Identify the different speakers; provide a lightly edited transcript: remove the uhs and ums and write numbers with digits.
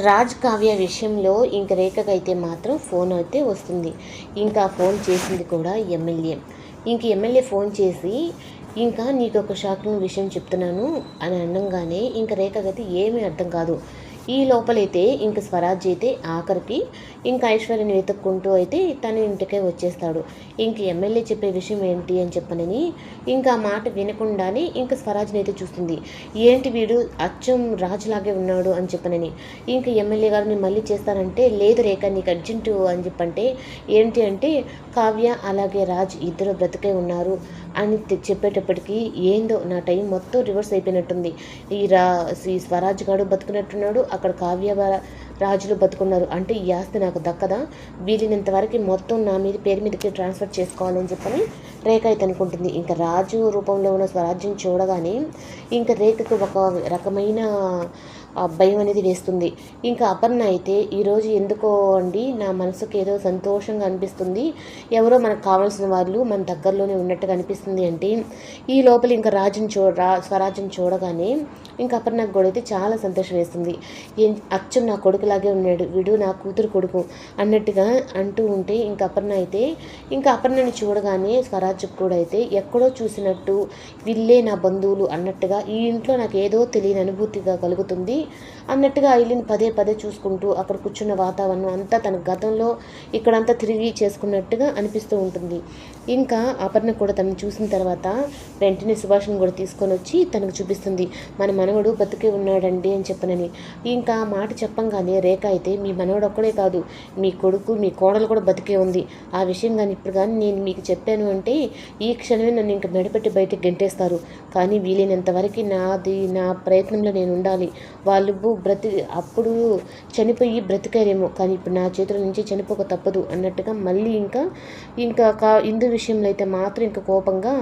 Speaker 1: రాజ్ కావ్య విషయంలో ఇంక రేఖకైతే మాత్రం ఫోన్ అయితే వస్తుంది. ఇంకా ఫోన్ చేసింది కూడా ఎమ్మెల్యే. ఇంక ఎమ్మెల్యే ఫోన్ చేసి ఇంకా నీకొక షాకింగ్ విషయం చెప్తున్నాను అని అనంగానే ఇంక రేఖకైతే ఏమీ అర్థం కాదు. ఈ లోపలైతే ఇంక స్వరాజ్ అయితే ఆఖరికి ఇంకా ఐశ్వర్యని వెతుక్కుంటూ అయితే తన ఇంటికే వచ్చేస్తాడు. ఇంక ఎమ్మెల్యే చెప్పే విషయం ఏంటి అని చెప్పనని ఇంకా ఆ మాట వినకుండానే ఇంక స్వరాజ్ని అయితే చూస్తుంది. ఏంటి వీడు అచ్చం రాజులాగే ఉన్నాడు అని చెప్పనని ఇంక ఎమ్మెల్యే గారిని మళ్ళీ చేస్తానంటే లేదు రేఖ నీకు అర్జెంటు అని చెప్పంటే ఏంటి అంటే కావ్య అలాగే రాజ్ ఇద్దరు బ్రతికే ఉన్నారు అని చెప్పేటప్పటికి ఏందో నా టైం మొత్తం రివర్స్ అయిపోయినట్టుంది. ఈ స్వరాజ్ గాడు బతుకున్నట్టున్నాడు, అక్కడ కావ్య రాజులు బతుకున్నారు. అంటే ఈ ఆస్తి నాకు దక్కదా, వీలినంత వరకు మొత్తం నా మీద పేరు మీదకి ట్రాన్స్ఫర్ చేసుకోవాలని చెప్పని రేఖ అయితే అనుకుంటుంది. ఇంకా రాజు రూపంలో ఉన్న స్వరాజ్యం చూడగానే ఇంకా రేఖకు ఒక రకమైన భయం అనేది వేస్తుంది. ఇంకా అపర్ణ అయితే ఈరోజు ఎందుకో అండి నా మనసుకు ఏదో సంతోషంగా అనిపిస్తుంది, ఎవరో మనకు కావాల్సిన వాళ్ళు మన దగ్గరలోనే ఉన్నట్టుగా అనిపిస్తుంది అంటే ఈ లోపల ఇంకా స్వరాజ్యం చూడగానే ఇంకా అపర్ణకు కూడా అయితే చాలా సంతోషం వేస్తుంది. అచ్చం నా కొడుకులాగే ఉన్నాడు వీడు, నా కూతురు కొడుకు అన్నట్టుగా అంటూ ఉంటే ఇంకా అపర్ణ అయితే ఇంకా అపర్ణని చూడగానే స్వరాజ్కి కూడా అయితే ఎక్కడో చూసినట్టు వీళ్ళే నా బంధువులు అన్నట్టుగా ఈ ఇంట్లో నాకు ఏదో తెలియని అనుభూతిగా కలుగుతుంది అన్నట్టుగా ఐలిని పదే పదే చూసుకుంటూ అక్కడ కూర్చున్న వాతావరణం అంతా తన గతంలో ఇక్కడంతా తిరిగి చేసుకున్నట్టుగా అనిపిస్తూ ఉంటుంది. ఇంకా అపర్ణ కూడా తనను చూసిన తర్వాత వెంటనే సుభాష్ని కూడా తీసుకొని వచ్చి తనకు చూపిస్తుంది. మన మనవడు బతికే ఉన్నాడండి అని చెప్పనని ఇంకా మాట చెప్పంగానే రేఖ అయితే మీ మనవడు ఒక్కడే కాదు మీ కొడుకు మీ కోడలు కూడా బతికే ఉంది, ఆ విషయం కానీ ఇప్పుడు కానీ నేను మీకు చెప్పాను అంటే ఈ క్షణమే నన్ను ఇంకా మెడపెట్టి బయటకు గెంటేస్తారు, కానీ వీలైనంత వరకు నా ప్రయత్నంలో నేను ఉండాలి, వాళ్ళు అప్పుడు చనిపోయి బ్రతికారేమో కానీ ఇప్పుడు నా చేతుల నుంచి చనిపోక తప్పదు అన్నట్టుగా మళ్ళీ ఇంకా ఇందు విషయంలో అయితే మాత్రం ఇంకా కోపంగా